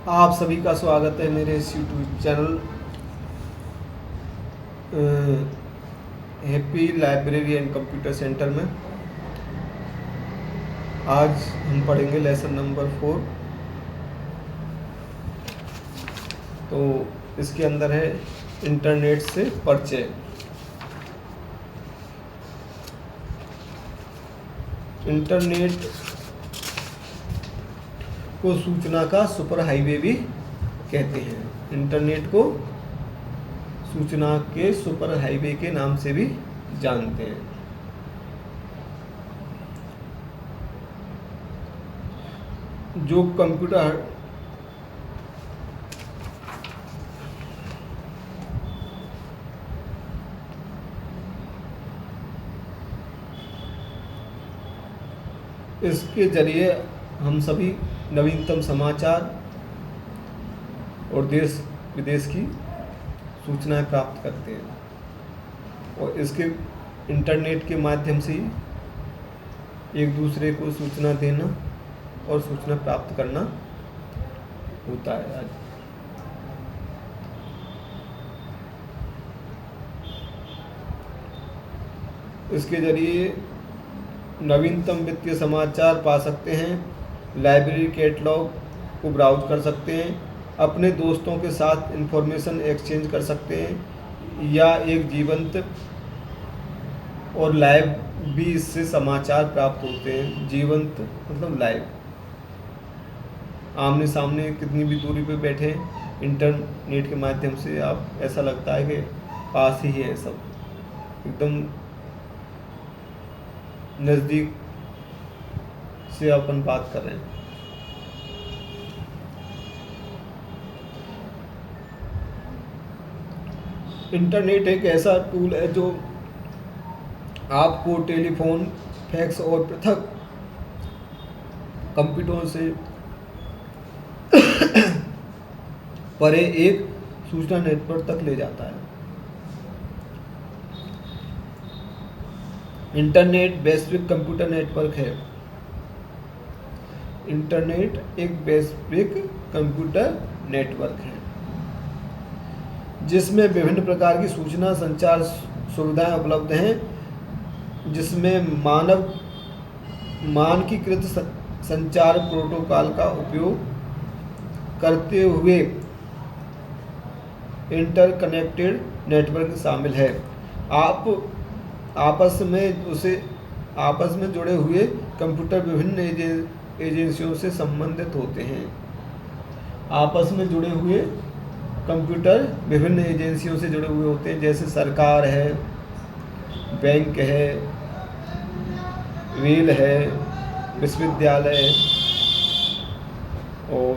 आप सभी का स्वागत है मेरे इस YouTube channel happy library and computer centre में। आज हम पढ़ेंगे लेसन नंबर 4। तो इसके अंदर है इंटरनेट से परिचय। इंटरनेट को सूचना का सुपर हाईवे भी कहते हैं। इंटरनेट को सूचना के सुपर हाईवे के नाम से भी जानते हैं। जो कंप्यूटर इसके जरिए हम सभी नवीनतम समाचार और देश विदेश की सूचनाएं प्राप्त करते हैं, और इसके इंटरनेट के माध्यम से ही एक दूसरे को सूचना देना और सूचना प्राप्त करना होता है। आज इसके जरिए नवीनतम वित्तीय समाचार पा सकते हैं, लाइब्रेरी कैटलॉग को ब्राउज कर सकते हैं, अपने दोस्तों के साथ इंफॉर्मेशन एक्सचेंज कर सकते हैं, या एक जीवंत और लाइव भी इससे समाचार प्राप्त होते हैं। जीवंत मतलब लाइव, आमने सामने कितनी भी दूरी पे बैठे इंटरनेट के माध्यम से आप ऐसा लगता है कि पास ही है, सब एकदम नज़दीक से अपन बात कर रहे हैं। इंटरनेट एक ऐसा टूल है जो आपको टेलीफोन, फैक्स और पृथक कंप्यूटरों से परे एक सूचना नेटवर्क तक ले जाता है। इंटरनेट वैश्विक कंप्यूटर नेटवर्क है। इंटरनेट एक वैश्विक कंप्यूटर नेटवर्क है जिसमें विभिन्न प्रकार की सूचना संचार सुविधाएं उपलब्ध हैं, जिसमें मानकीकृत संचार प्रोटोकॉल का उपयोग करते हुए इंटरकनेक्टेड नेटवर्क शामिल है। आप आपस में जुड़े हुए कंप्यूटर विभिन्न एजेंसियों से संबंधित होते हैं। आपस में जुड़े हुए कंप्यूटर विभिन्न एजेंसियों से जुड़े हुए होते हैं, जैसे सरकार है, बैंक है, रेल है, विश्वविद्यालय और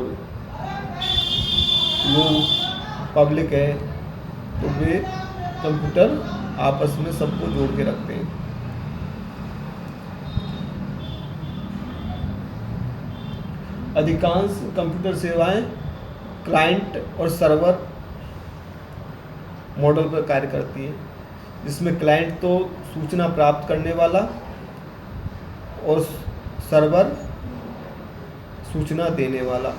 लोग पब्लिक है। तो वे कंप्यूटर आपस में सबको जोड़ के रखते हैं। अधिकांश कंप्यूटर सेवाएं क्लाइंट और सर्वर मॉडल पर कार्य करती हैं, जिसमें क्लाइंट तो सूचना प्राप्त करने वाला और सर्वर सूचना देने वाला।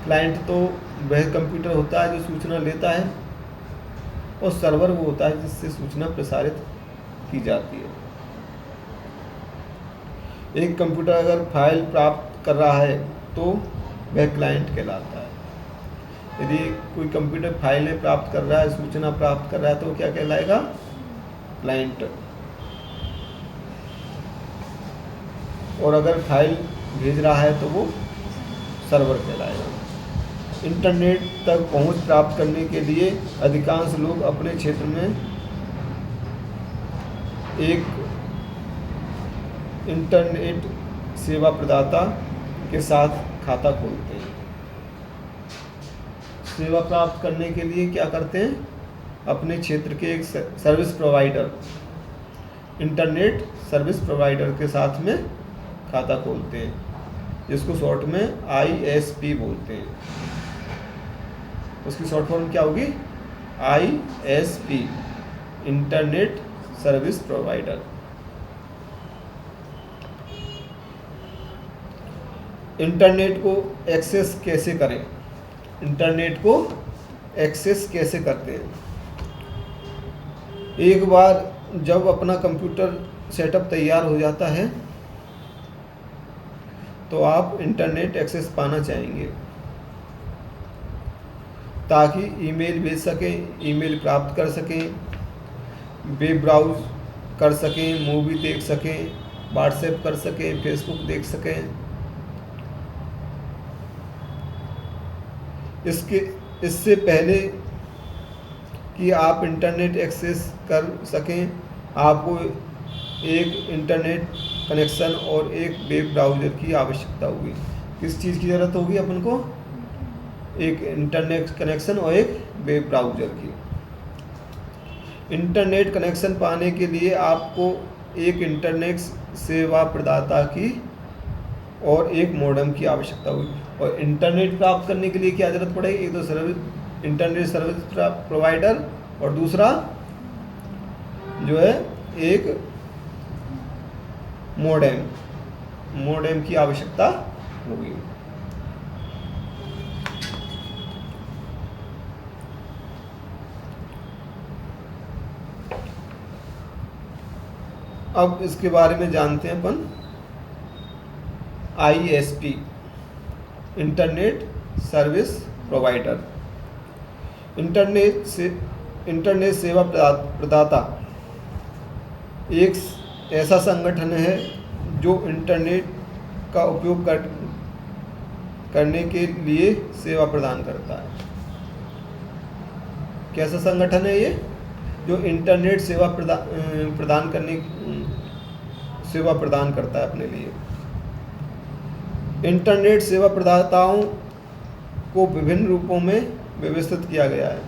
क्लाइंट तो वह कंप्यूटर होता है जो सूचना लेता है, और सर्वर वो होता है जिससे सूचना प्रसारित की जाती है। एक कंप्यूटर अगर फाइल प्राप्त कर रहा है तो वह क्लाइंट कहलाता है। यदि कोई कंप्यूटर फाइलें प्राप्त कर रहा है, सूचना प्राप्त कर रहा है, तो वो क्या कहलाएगा? क्लाइंट। और अगर फाइल भेज रहा है तो वो सर्वर कहलाएगा। इंटरनेट तक पहुंच प्राप्त करने के लिए अधिकांश लोग अपने क्षेत्र में एक इंटरनेट सेवा प्रदाता के साथ खाता खोलते हैं। सेवा प्राप्त करने के लिए क्या करते हैं? अपने क्षेत्र के एक service provider, internet service provider के साथ में खाता खोलते हैं, जिसको शॉर्ट में ISP बोलते हैं। उसकी शॉर्ट फॉर्म क्या होगी? ISP, internet service provider. Internet को एक्सेस कैसे करें, इंटरनेट को एक्सेस कैसे करते हैं। एक बार जब अपना कंप्यूटर सेटअप तैयार हो जाता है तो आप इंटरनेट एक्सेस पाना चाहेंगे ताकि ईमेल भेज सकें, ईमेल प्राप्त कर सकें, वेब ब्राउज कर सकें, मूवी देख सकें, व्हाट्सएप कर सकें, फेसबुक देख सकें। इससे पहले कि आप इंटरनेट एक्सेस कर सकें, आपको एक इंटरनेट कनेक्शन और एक वेब ब्राउज़र की आवश्यकता होगी। किस चीज़ की ज़रूरत होगी अपन को? एक इंटरनेट कनेक्शन और एक वेब ब्राउज़र की। इंटरनेट कनेक्शन पाने के लिए आपको एक इंटरनेट सेवा प्रदाता की और एक मॉडेम की आवश्यकता होगी। और इंटरनेट प्राप्त करने के लिए क्या ज़रूरत पड़ेगी? एक तो इंटरनेट सर्विस प्रोवाइडर और दूसरा जो है एक मॉडेम की आवश्यकता होगी। अब इसके बारे में जानते हैं अपन। ISP, internet service provider. Internet सेवा प्रदाता एक ऐसा संगठन है जो इंटरनेट का उपयोग करने के लिए सेवा प्रदान करता है। कैसा संगठन है ये? जो इंटरनेट सेवा प्रदान करता है अपने लिए। इंटरनेट सेवा प्रदाताओं को विभिन्न रूपों में व्यवस्थित किया गया है।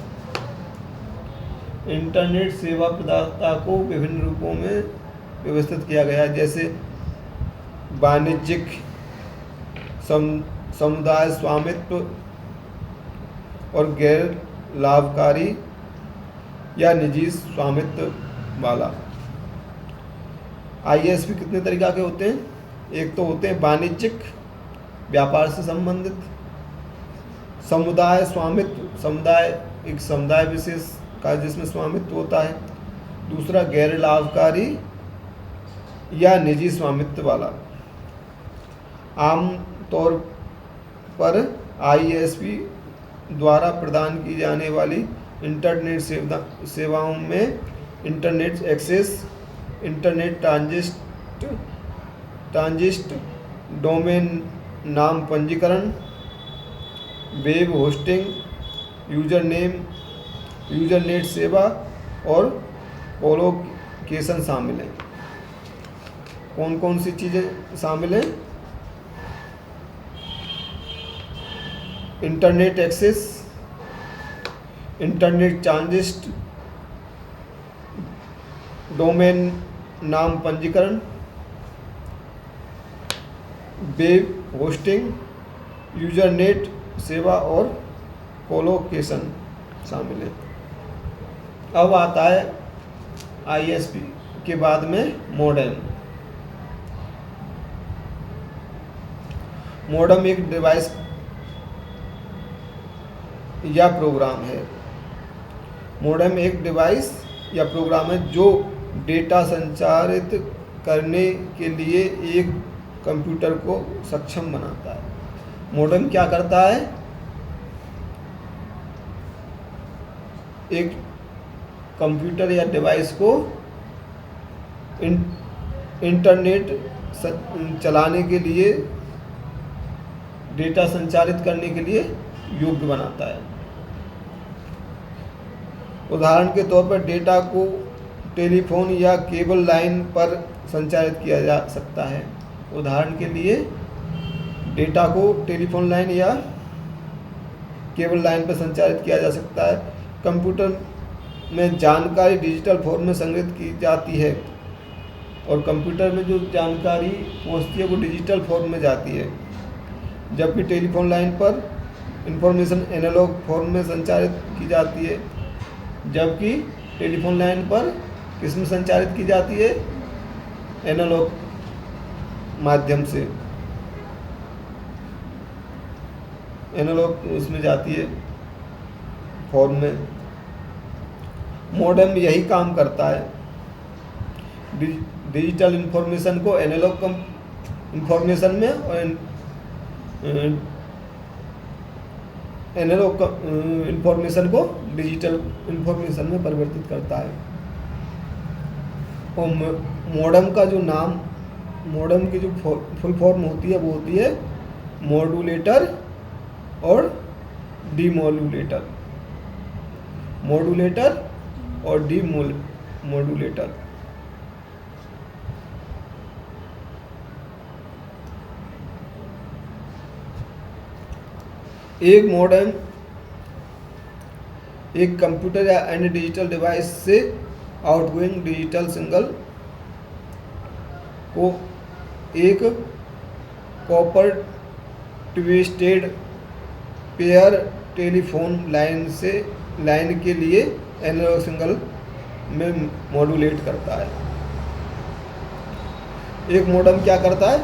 इंटरनेट सेवा प्रदाता को विभिन्न रूपों में व्यवस्थित किया गया है, जैसे वाणिज्यिक, समुदाय स्वामित्व और गैर लाभकारी या निजी स्वामित्व वाला। ISP कितने तरीक़ा के होते हैं? एक तो होते हैं वाणिज्यिक, व्यापार से संबंधित। समुदाय स्वामित्व, एक समुदाय विशेष का जिसमें स्वामित्व होता है। दूसरा गैर लाभकारी या निजी स्वामित्व वाला। आम तौर पर ISP द्वारा प्रदान की जाने वाली इंटरनेट सेवाओं में internet access, internet transit, domain नाम पंजीकरण, वेब होस्टिंग, यूजरनेट सेवा और कोलोकेशन शामिल हैं। कौन कौन सी चीज़ें शामिल हैं? Internet access, internet transit, domain नाम पंजीकरण, वेब होस्टिंग, यूजरनेट सेवा और कोलोकेशन शामिल है। अब आता है ISP के बाद में मॉडेम। मॉडेम एक डिवाइस या प्रोग्राम है। मॉडेम एक डिवाइस या प्रोग्राम है जो डेटा संचारित करने के लिए एक कंप्यूटर को सक्षम बनाता है। मॉडेम क्या करता है? एक कंप्यूटर या डिवाइस को इंटरनेट चलाने के लिए, डेटा संचारित करने के लिए योग्य बनाता है। उदाहरण के तौर पर डेटा को टेलीफोन या केबल लाइन पर संचारित किया जा सकता है। उदाहरण के लिए डेटा को टेलीफोन लाइन या केबल लाइन पर संचारित किया जा सकता है। कंप्यूटर में जानकारी डिजिटल फॉर्म में संग्रहित की जाती है और कंप्यूटर में जो जानकारी पहुंचती है वो डिजिटल फॉर्म में जाती है, जबकि टेलीफोन लाइन पर इंफॉर्मेशन एनालॉग फॉर्म में संचारित की जाती है। जबकि टेलीफोन लाइन पर किस में संचारित की जाती है? एनालॉग माध्यम से। एनालॉग उसमें जाती है फॉर्म में। मॉडेम यही काम करता है, डिजिटल इंफॉर्मेशन को एनालॉग इंफॉर्मेशन में और एनालॉग इंफॉर्मेशन को डिजिटल इंफॉर्मेशन में परिवर्तित करता है। और मॉडेम का जो नाम, मॉडेम की जो फुल फॉर्म होती है वो होती है मॉड्यूलेटर और डीमॉड्यूलेटर। मॉड्यूलेटर और डीमॉड्यूलेटर। एक मॉडेम एक कंप्यूटर या अन्य डिजिटल डिवाइस से आउटगोइंग डिजिटल सिग्नल को एक copper twisted pair telephone line के लिए एनालॉग सिग्नल में मॉड्यूलेट करता है। एक मॉडेम क्या करता है,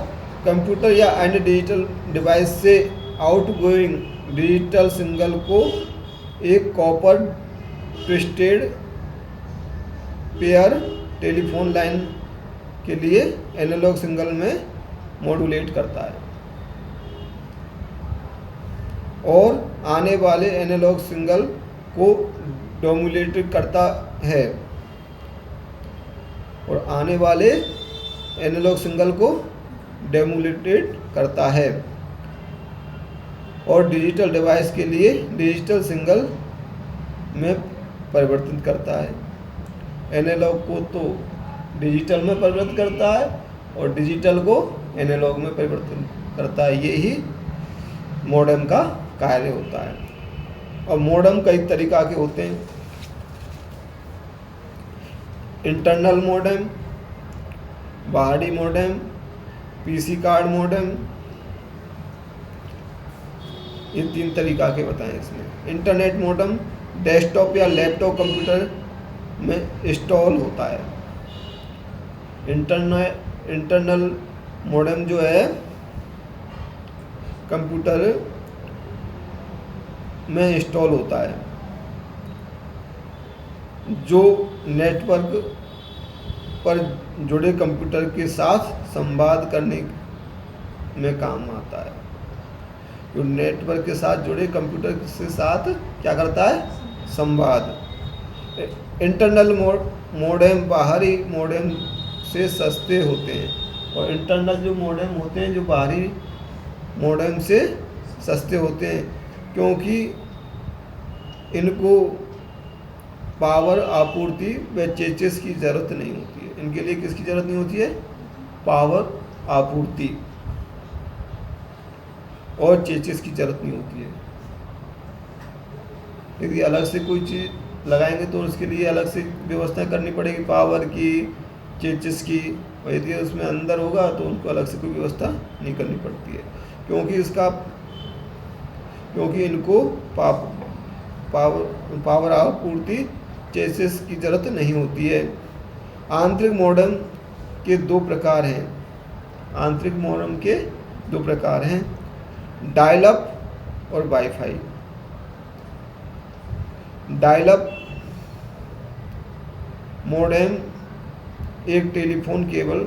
कंप्यूटर या अन्य डिजिटल डिवाइस से आउटगोइंग डिजिटल सिग्नल को एक copper twisted pair telephone line के लिए एनालॉग सिग्नल में मॉड्यूलेट करता है और आने वाले एनालॉग सिग्नल को डोमुलेट करता है और आने वाले एनालॉग सिग्नल को डेमोलेटेड करता है और डिजिटल डिवाइस के लिए डिजिटल सिग्नल में परिवर्तित करता है। एनालॉग को तो डिजिटल में परिवर्तित करता है और डिजिटल को एनालॉग में परिवर्तित करता है। यही मॉडेम का कार्य होता है। और मॉडेम कई तरीक़ा के होते हैं, इंटरनल मॉडेम, बाहरी मॉडेम, पीसी कार्ड मॉडेम, ये 3 तरीक़ा के बताएं इसमें। इंटरनेट मॉडेम डेस्कटॉप या लैपटॉप कंप्यूटर में इंस्टॉल होता है। इंटरनल मॉडेम जो है कंप्यूटर में इंस्टॉल होता है, जो नेटवर्क पर जुड़े कंप्यूटर के साथ संवाद करने में काम आता है। जो नेटवर्क के साथ जुड़े कंप्यूटर के साथ क्या करता है, संवाद। इंटरनल मॉडेम बाहरी मॉडेम से सस्ते होते हैं और इंटरनल जो मॉडेम होते हैं जो बाहरी मॉडेम से सस्ते होते हैं, क्योंकि इनको पावर आपूर्ति व चेचिस की ज़रूरत नहीं होती है। इनके लिए किसकी ज़रूरत नहीं होती है, पावर आपूर्ति और चेचिस की ज़रूरत नहीं होती है। यदि अलग से कोई चीज़ लगाएंगे तो उसके लिए अलग से व्यवस्था करनी पड़ेगी, पावर की, चेचिस की, और यदि उसमें अंदर होगा तो उनको अलग से कोई व्यवस्था नहीं करनी पड़ती है, क्योंकि इनको पावर आपूर्ति चेसिस की ज़रूरत नहीं होती है। आंतरिक मॉडेम के 2 प्रकार हैं। आंतरिक मॉडेम के 2 प्रकार हैं, डायल अप और वाईफाई। डायल अप मॉडेम एक टेलीफोन केबल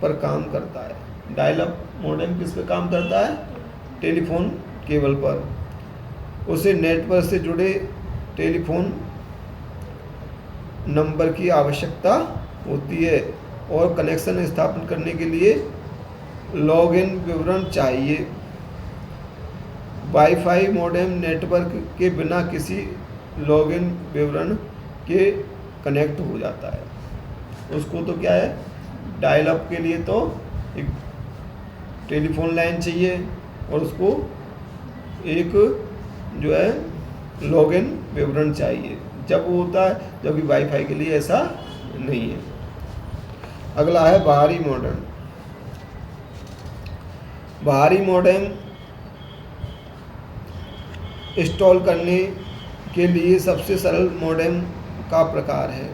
पर काम करता है। डायल अप मॉडेम किस पे काम करता है, टेलीफोन केबल पर। उसे नेटवर्क से जुड़े टेलीफोन नंबर की आवश्यकता होती है और कनेक्शन स्थापित करने के लिए लॉगिन विवरण चाहिए। वाईफाई मॉडेम नेटवर्क के बिना किसी लॉगिन विवरण के कनेक्ट हो जाता है। उसको तो क्या है, डायल अप के लिए तो एक टेलीफोन लाइन चाहिए और उसको एक जो है लॉगिन विवरण चाहिए, जब वो होता है, जबकि वाईफाई के लिए ऐसा नहीं है। अगला है बाहरी मॉडेम। बाहरी मॉडेम इंस्टॉल करने के लिए सबसे सरल मॉडेम का प्रकार है।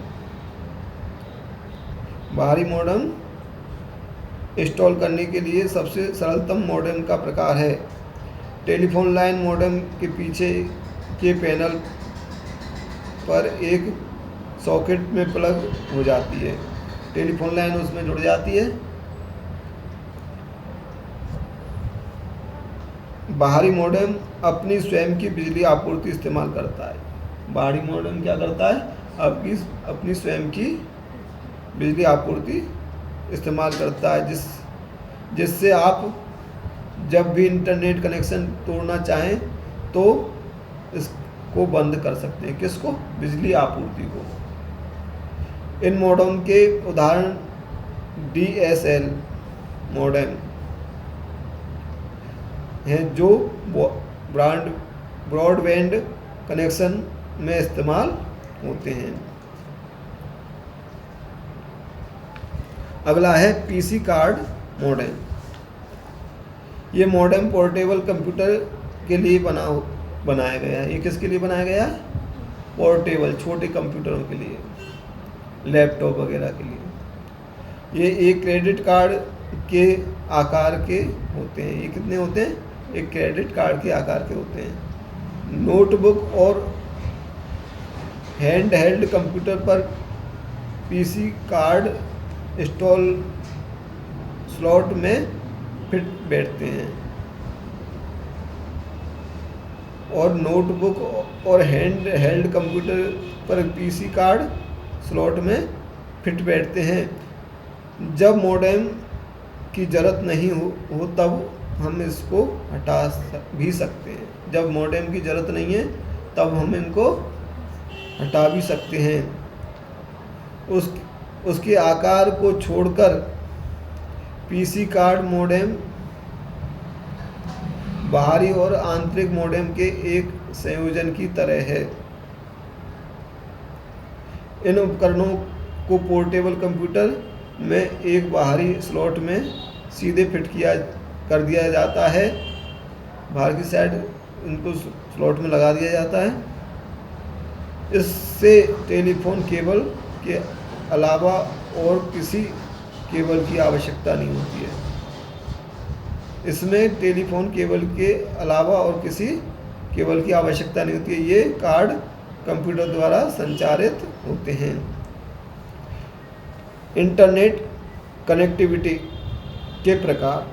बाहरी मॉडेम इंस्टॉल करने के लिए सबसे सरलतम मॉडेम का प्रकार है। टेलीफोन लाइन मॉडेम के पीछे के पैनल पर एक सॉकेट में प्लग हो जाती है। टेलीफोन लाइन उसमें जुड़ जाती है। बाहरी मॉडेम अपनी स्वयं की बिजली आपूर्ति इस्तेमाल करता है। बाहरी मॉडेम क्या करता है? अपनी स्वयं की बिजली आपूर्ति इस्तेमाल करता है, जिससे आप जब भी इंटरनेट कनेक्शन तोड़ना चाहें तो इसको बंद कर सकते हैं। किसको? बिजली आपूर्ति को। इन मॉडेम के उदाहरण DSL मॉडेम हैं, जो ब्रॉडबैंड कनेक्शन में इस्तेमाल होते हैं। अगला है PC कार्ड मॉडेम। ये मॉडेम पोर्टेबल कंप्यूटर के लिए बनाया गया है। ये किसके लिए बनाया गया है? पोर्टेबल, छोटे कंप्यूटरों के लिए, लैपटॉप वगैरह के लिए। ये एक क्रेडिट कार्ड के आकार के होते हैं। ये कितने होते हैं? एक क्रेडिट कार्ड के आकार के होते हैं। नोटबुक और हैंड हेल्ड कंप्यूटर पर PC कार्ड स्लॉट में फिट बैठते हैं। और नोटबुक और हैंड हेल्ड कंप्यूटर पर PC कार्ड स्लॉट में फिट बैठते हैं। जब मॉडेम की ज़रूरत नहीं हो तब हम इसको हटा भी सकते हैं। जब मॉडेम की ज़रूरत नहीं है तब हम इनको हटा भी सकते हैं। उसके आकार को छोड़कर PC कार्ड मॉडेम बाहरी और आंतरिक मॉडेम के एक संयोजन की तरह है। इन उपकरणों को पोर्टेबल कंप्यूटर में एक बाहरी स्लॉट में सीधे फिट कर दिया जाता है। बाहर की साइड इनको स्लॉट में लगा दिया जाता है। इससे टेलीफोन केबल के अलावा और किसी केबल की आवश्यकता नहीं होती है। इसमें टेलीफोन केबल के अलावा और किसी केबल की आवश्यकता नहीं होती है। ये कार्ड कंप्यूटर द्वारा संचालित होते हैं। इंटरनेट कनेक्टिविटी के प्रकार।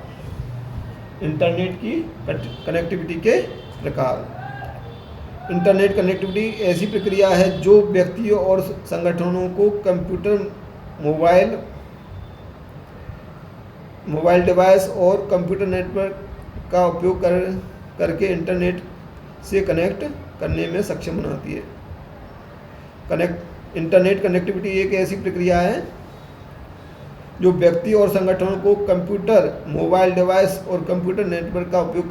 इंटरनेट की कनेक्टिविटी के प्रकार। इंटरनेट कनेक्टिविटी ऐसी प्रक्रिया है जो व्यक्तियों और संगठनों को कंप्यूटर, मोबाइल डिवाइस और कंप्यूटर नेटवर्क का उपयोग करके इंटरनेट से कनेक्ट करने में सक्षम बनाती है। इंटरनेट कनेक्टिविटी एक ऐसी प्रक्रिया है जो व्यक्ति और संगठनों को कंप्यूटर, मोबाइल डिवाइस और कंप्यूटर नेटवर्क का उपयोग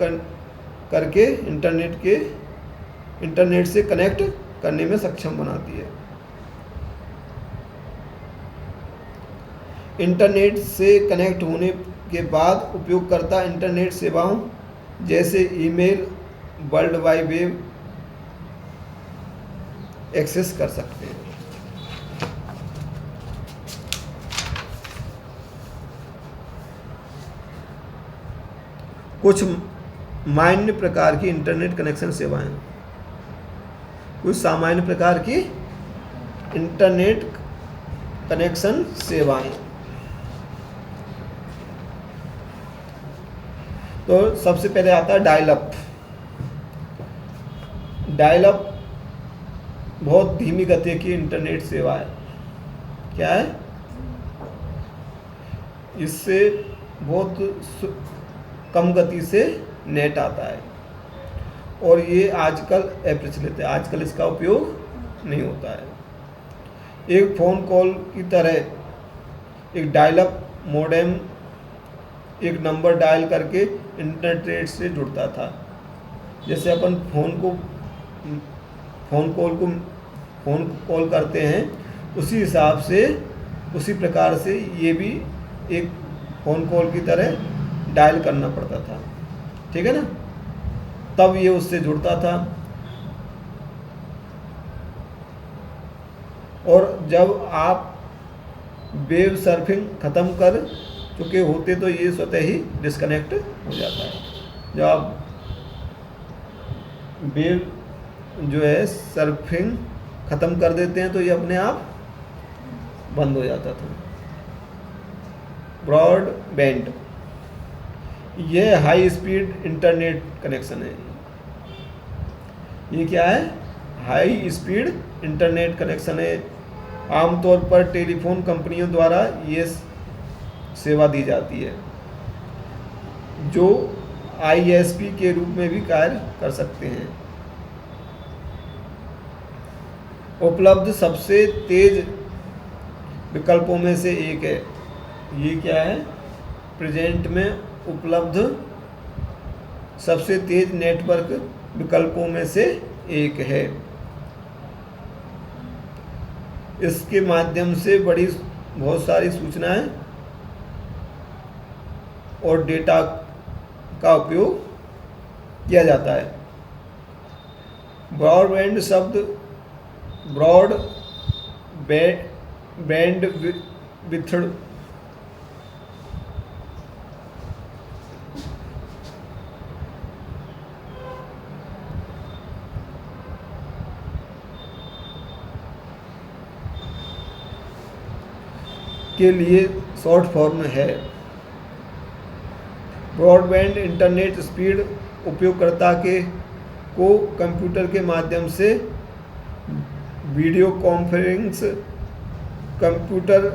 करके इंटरनेट से कनेक्ट करने में सक्षम बनाती है। इंटरनेट से कनेक्ट होने के बाद उपयोगकर्ता इंटरनेट सेवाओं जैसे email, world wide web access कर सकते हैं। कुछ मान्य प्रकार की इंटरनेट कनेक्शन सेवाएं। कुछ सामान्य प्रकार की इंटरनेट कनेक्शन सेवाएं। तो सबसे पहले आता है डायल अप। डायल अप बहुत धीमी गति की इंटरनेट सेवा है। क्या है? इससे बहुत कम गति से नेट आता है और ये आजकल अप्रचलित है। आजकल इसका उपयोग नहीं होता है। एक फ़ोन कॉल की तरह एक डायल अप मॉडेम एक नंबर डायल करके इंटरनेट से जुड़ता था। जैसे अपन फ़ोन कॉल करते हैं, उसी हिसाब से, उसी प्रकार से ये भी एक फ़ोन कॉल की तरह डायल करना पड़ता था। ठीक है ना? तब ये उससे जुड़ता था। और जब आप वेब सर्फिंग ख़त्म कर चुके होते तो ये स्वतः ही डिस्कनेक्ट हो जाता है। जब आप वेब जो है सर्फिंग ख़त्म कर देते हैं तो ये अपने आप बंद हो जाता था। ब्रॉडबैंड, यह हाई स्पीड इंटरनेट कनेक्शन है। ये क्या है? हाई स्पीड इंटरनेट कनेक्शन है। आमतौर पर टेलीफोन कंपनियों द्वारा ये सेवा दी जाती है, जो ISP के रूप में भी कार्य कर सकते हैं। उपलब्ध सबसे तेज विकल्पों में से एक है। ये क्या है? प्रेजेंट में उपलब्ध सबसे तेज नेटवर्क विकल्पों में से एक है। इसके माध्यम से बहुत सारी सूचनाएं और डेटा का उपयोग किया जाता है। ब्रॉडबैंड शब्द ब्रॉड बैंड विड्थ के लिए शॉर्ट फॉर्म है। ब्रॉडबैंड इंटरनेट स्पीड उपयोगकर्ता को कंप्यूटर के माध्यम से वीडियो कॉन्फ्रेंस, कंप्यूटर